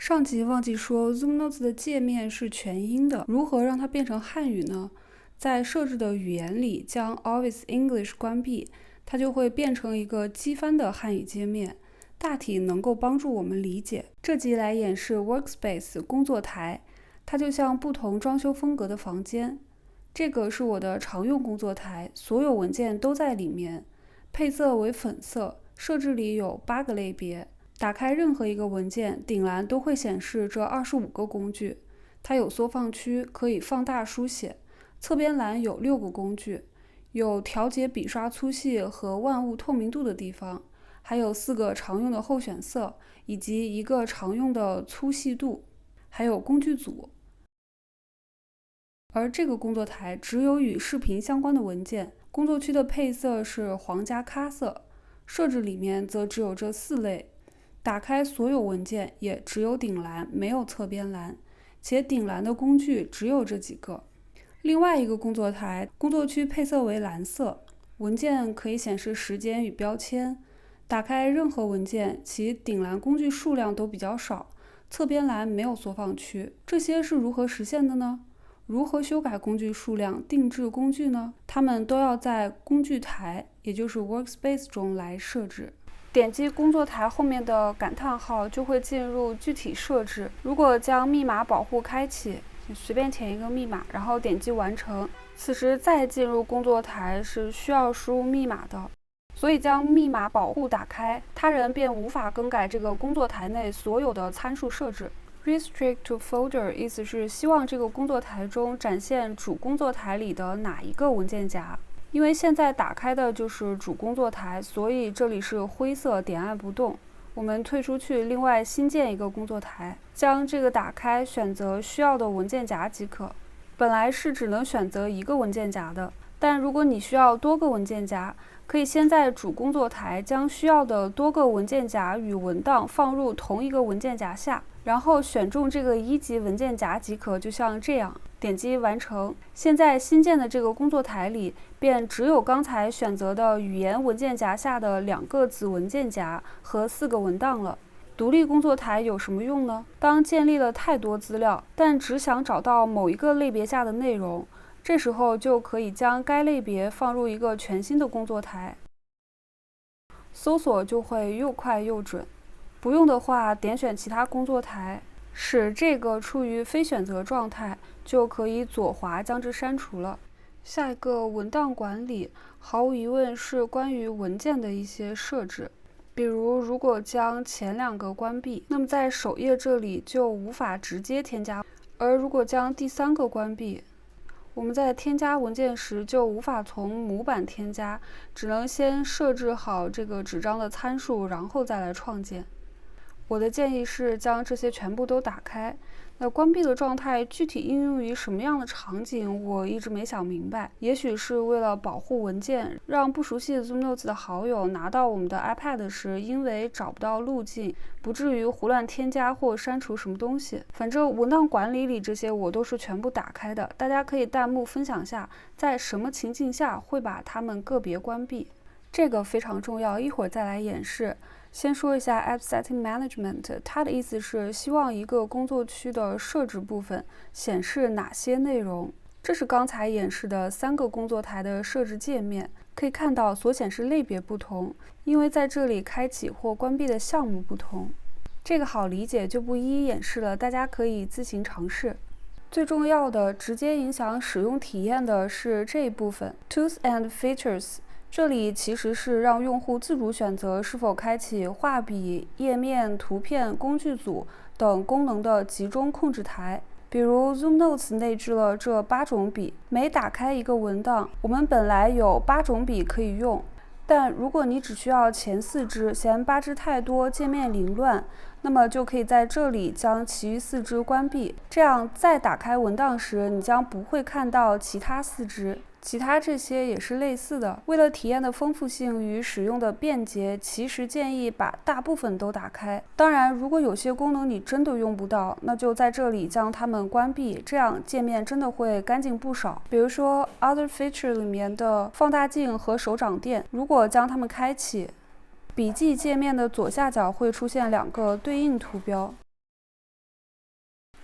上集忘记说 Zoom Notes 的界面是全英的，如何让它变成汉语呢？在设置的语言里将 Always English 关闭，它就会变成一个机翻的汉语界面，大体能够帮助我们理解。这集来演示 Workspace 工作台，它就像不同装修风格的房间。这个是我的常用工作台，所有文件都在里面，配色为粉色，设置里有8个类别。打开任何一个文件，顶栏都会显示这25个工具。它有缩放区，可以放大书写。侧边栏有6个工具，有调节笔刷粗细和万物透明度的地方，还有4个常用的候选色，以及1个常用的粗细度，还有工具组。而这个工作台只有与视频相关的文件。工作区的配色是黄加咖色，设置里面则只有这4类。打开所有文件也只有顶栏，没有侧边栏，且顶栏的工具只有这几个。另外一个工作台，工作区配色为蓝色，文件可以显示时间与标签。打开任何文件，其顶栏工具数量都比较少，侧边栏没有缩放区。这些是如何实现的呢？如何修改工具数量、定制工具呢？它们都要在工具台，也就是 Workspace 中来设置。点击工作台后面的感叹号就会进入具体设置。如果将密码保护开启，随便填一个密码，然后点击完成。此时再进入工作台是需要输入密码的，所以将密码保护打开，他人便无法更改这个工作台内所有的参数设置。Restrict to folder 意思是希望这个工作台中展现主工作台里的哪一个文件夹。因为现在打开的就是主工作台，所以这里是灰色，点按不动。我们退出去，另外新建一个工作台，将这个打开，选择需要的文件夹即可。本来是只能选择1个文件夹的，但如果你需要多个文件夹，可以先在主工作台将需要的多个文件夹与文档放入同一个文件夹下，然后选中这个1级文件夹即可，就像这样。点击完成。现在新建的这个工作台里便只有刚才选择的语言文件夹下的2个子文件夹和4个文档了。独立工作台有什么用呢？当建立了太多资料，但只想找到某一个类别下的内容，这时候就可以将该类别放入一个全新的工作台，搜索就会又快又准。不用的话，点选其他工作台，使这个处于非选择状态，就可以左滑将之删除了。下一个文档管理，毫无疑问是关于文件的一些设置。比如，如果将前2个关闭，那么在首页这里就无法直接添加；而如果将第3个关闭，我们在添加文件时就无法从模板添加，只能先设置好这个纸张的参数，然后再来创建。我的建议是将这些全部都打开。那关闭的状态具体应用于什么样的场景，我一直没想明白。也许是为了保护文件，让不熟悉 Zoom Notes 的好友拿到我们的 iPad 时，因为找不到路径，不至于胡乱添加或删除什么东西。反正文档管理里这些我都是全部打开的，大家可以弹幕分享下，在什么情境下会把它们个别关闭。这个非常重要，一会儿再来演示。先说一下 App Setting Management， 它的意思是希望一个工作区的设置部分显示哪些内容。这是刚才演示的3个工作台的设置界面，可以看到所显示类别不同，因为在这里开启或关闭的项目不同。这个好理解，就不一一演示了，大家可以自行尝试。最重要的，直接影响使用体验的是这一部分 Tools and Features。这里其实是让用户自主选择是否开启画笔、页面、图片、工具组等功能的集中控制台。比如 Zoom Notes 内置了这8种笔，每打开一个文档，我们本来有8种笔可以用，但如果你只需要前4支，嫌8支太多，界面凌乱，那么就可以在这里将其余4支关闭，这样再打开文档时，你将不会看到其他4支。其他这些也是类似的。为了体验的丰富性与使用的便捷，其实建议把大部分都打开。当然，如果有些功能你真的用不到，那就在这里将它们关闭，这样界面真的会干净不少。比如说 Other Feature 里面的放大镜和手掌垫，如果将它们开启，笔记界面的左下角会出现2个对应图标。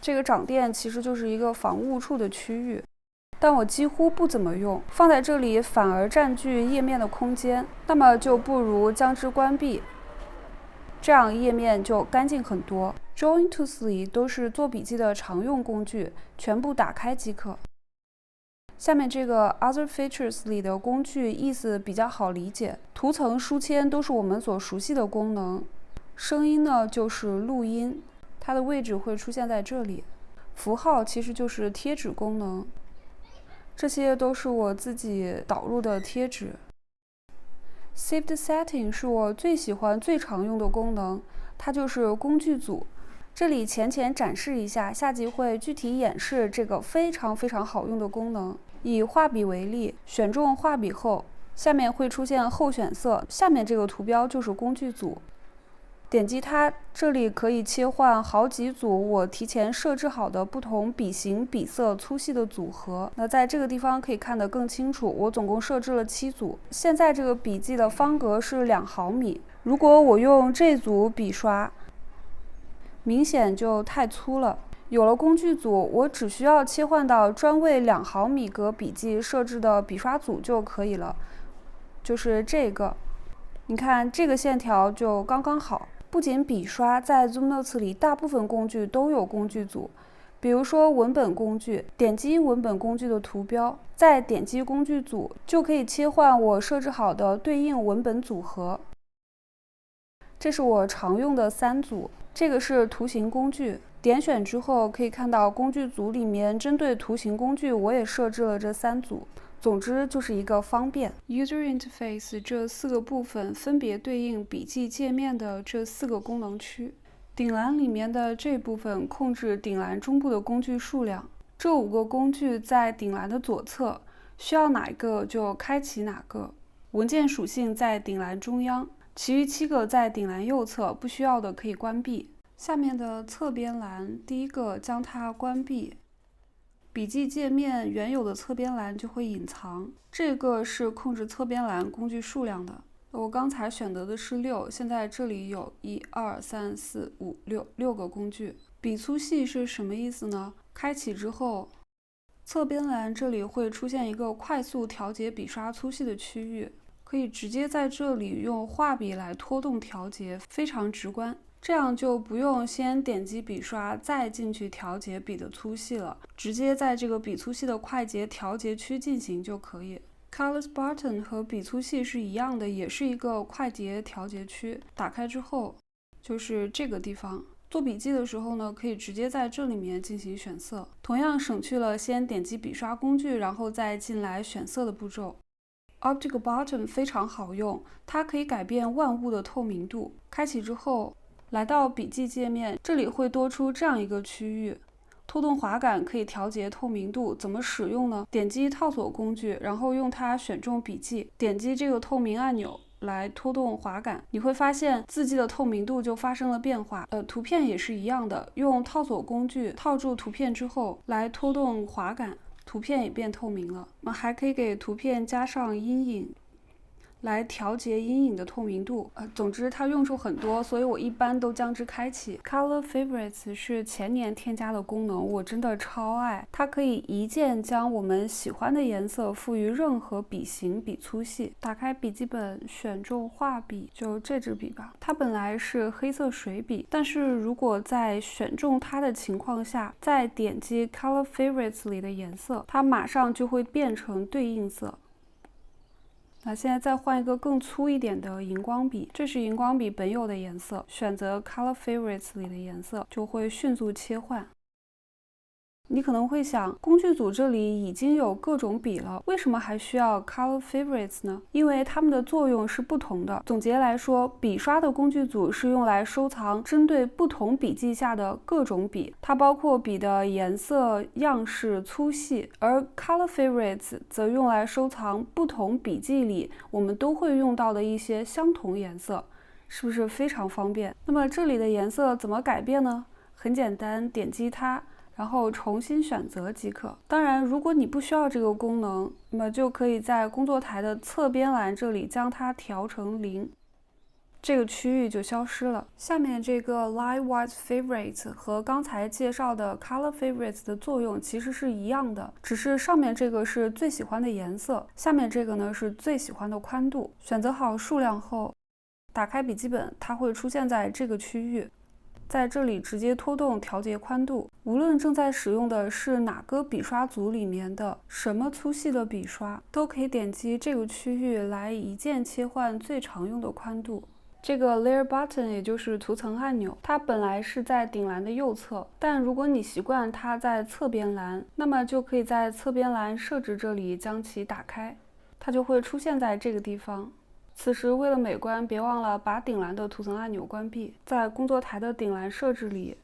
这个掌垫其实就是一个防误触的区域，但我几乎不怎么用，放在这里反而占据页面的空间，那么就不如将之关闭，这样页面就干净很多。Join Tools 里都是做笔记的常用工具，全部打开即可。下面这个 Other Features 里的工具意思比较好理解，图层书签都是我们所熟悉的功能，声音呢就是录音，它的位置会出现在这里，符号其实就是贴纸功能，这些都是我自己导入的贴纸。Saved Setting 是我最喜欢最常用的功能，它就是工具组。这里浅展示一下，下集会具体演示这个非常好用的功能。以画笔为例，选中画笔后，下面会出现候选色，下面这个图标就是工具组。点击它，这里可以切换好几组我提前设置好的不同笔型、笔色、粗细的组合。那在这个地方可以看得更清楚，我总共设置了7组。现在这个笔记的方格是2毫米，如果我用这组笔刷，明显就太粗了。有了工具组，我只需要切换到专为2毫米格笔记设置的笔刷组就可以了，就是这个。你看这个线条就刚刚好。不仅笔刷，在 Zoom Notes 里大部分工具都有工具组，比如说文本工具，点击文本工具的图标，再点击工具组，就可以切换我设置好的对应文本组合。这是我常用的3组。这个是图形工具，点选之后可以看到工具组里面针对图形工具我也设置了这3组。总之就是一个方便。User Interface 这4个部分分别对应笔记界面的这4个功能区。顶栏里面的这部分控制顶栏中部的工具数量，这5个工具在顶栏的左侧，需要哪一个就开启哪个。文件属性在顶栏中央，其余7个在顶栏右侧，不需要的可以关闭。下面的侧边栏，第一个将它关闭，笔记界面原有的侧边栏就会隐藏。这个是控制侧边栏工具数量的。我刚才选择的是6，现在这里有1、2、3、4、5、6个工具。笔粗细是什么意思呢？开启之后，侧边栏这里会出现一个快速调节笔刷粗细的区域，可以直接在这里用画笔来拖动调节，非常直观。这样就不用先点击笔刷再进去调节笔的粗细了，直接在这个笔粗细的快捷调节区进行就可以。Colors Button 和笔粗细是一样的，也是一个快捷调节区。打开之后就是这个地方，做笔记的时候呢，可以直接在这里面进行选色，同样省去了先点击笔刷工具然后再进来选色的步骤。Optical Button 非常好用，它可以改变万物的透明度。开启之后，来到笔记界面，这里会多出这样一个区域，拖动滑杆可以调节透明度。怎么使用呢？点击套索工具，然后用它选中笔记，点击这个透明按钮来拖动滑杆，你会发现字迹的透明度就发生了变化。图片也是一样的，用套索工具套住图片之后来拖动滑杆，图片也变透明了。我们还可以给图片加上阴影，来调节阴影的透明度。总之它用处很多，所以我一般都将之开启。Color Favorites 是前年添加的功能，我真的超爱。它可以一键将我们喜欢的颜色赋予任何笔型、笔粗细。打开笔记本，选中画笔，就这支笔吧。它本来是黑色水笔，但是如果在选中它的情况下，再点击 Color Favorites 里的颜色，它马上就会变成对应色。那现在再换一个更粗一点的荧光笔，这是荧光笔本有的颜色，选择 Color Favorites 里的颜色，就会迅速切换。你可能会想，工具组这里已经有各种笔了，为什么还需要 Color Favorites 呢？因为它们的作用是不同的。总结来说，笔刷的工具组是用来收藏针对不同笔记下的各种笔，它包括笔的颜色、样式、粗细，而 Color Favorites 则用来收藏不同笔记里我们都会用到的一些相同颜色，是不是非常方便？那么这里的颜色怎么改变呢？很简单，点击它，然后重新选择即可。当然，如果你不需要这个功能，那么就可以在工作台的侧边栏这里将它调成0，这个区域就消失了。下面这个 Light White Favorites 和刚才介绍的 Color Favorites 的作用其实是一样的，只是上面这个是最喜欢的颜色，下面这个呢是最喜欢的宽度。选择好数量后，打开笔记本，它会出现在这个区域。在这里直接拖动调节宽度，无论正在使用的是哪个笔刷组里面的什么粗细的笔刷，都可以点击这个区域来一键切换最常用的宽度。这个 Layer Button 也就是图层按钮，它本来是在顶栏的右侧，但如果你习惯它在侧边栏，那么就可以在侧边栏设置这里将其打开，它就会出现在这个地方。此时为了美观，别忘了把顶栏的图层按钮关闭，在工作台的顶栏设置里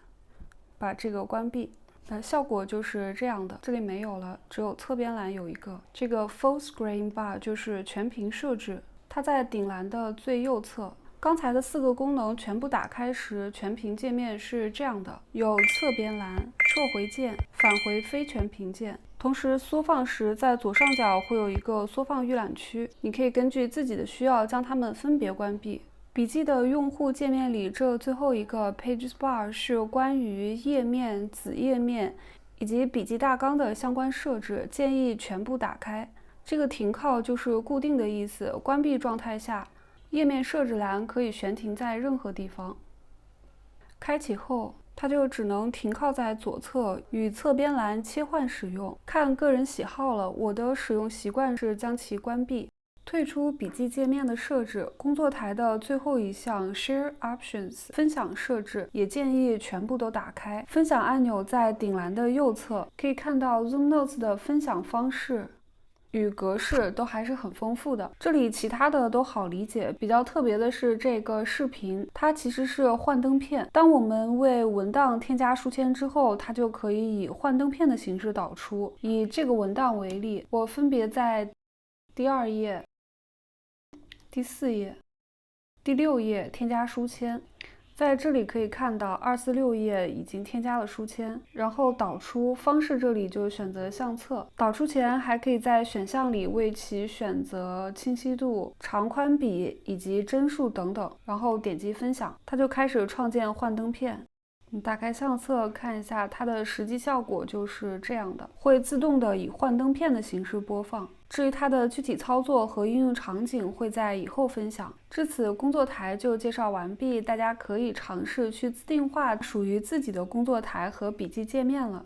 把这个关闭。效果就是这样的，这里没有了，只有侧边栏有一个。这个 Full Screen Bar 就是全屏设置，它在顶栏的最右侧。刚才的4个功能全部打开时，全屏界面是这样的，有侧边栏、撤回键、返回非全屏键。同时缩放时，在左上角会有一个缩放预览区，你可以根据自己的需要将它们分别关闭。笔记的用户界面里，这最后一个 Pages Bar 是关于页面、子页面以及笔记大纲的相关设置，建议全部打开。这个停靠就是固定的意思，关闭状态下，页面设置栏可以悬停在任何地方。开启后，它就只能停靠在左侧，与侧边栏切换使用，看个人喜好了。我的使用习惯是将其关闭。退出笔记界面的设置，工作台的最后一项 Share Options 分享设置也建议全部都打开。分享按钮在顶栏的右侧，可以看到 Zoom Notes 的分享方式与格式都还是很丰富的，这里其他的都好理解。比较特别的是这个视频，它其实是幻灯片。当我们为文档添加书签之后，它就可以以幻灯片的形式导出。以这个文档为例，我分别在第2页、第4页、第6页添加书签。在这里可以看到246页已经添加了书签，然后导出方式这里就选择相册。导出前还可以在选项里为其选择清晰度、长宽比以及帧数等等，然后点击分享，它就开始创建幻灯片。你打开相册看一下，它的实际效果就是这样的，会自动的以幻灯片的形式播放。至于它的具体操作和应用场景会在以后分享。至此，工作台就介绍完毕，大家可以尝试去自定化属于自己的工作台和笔记界面了。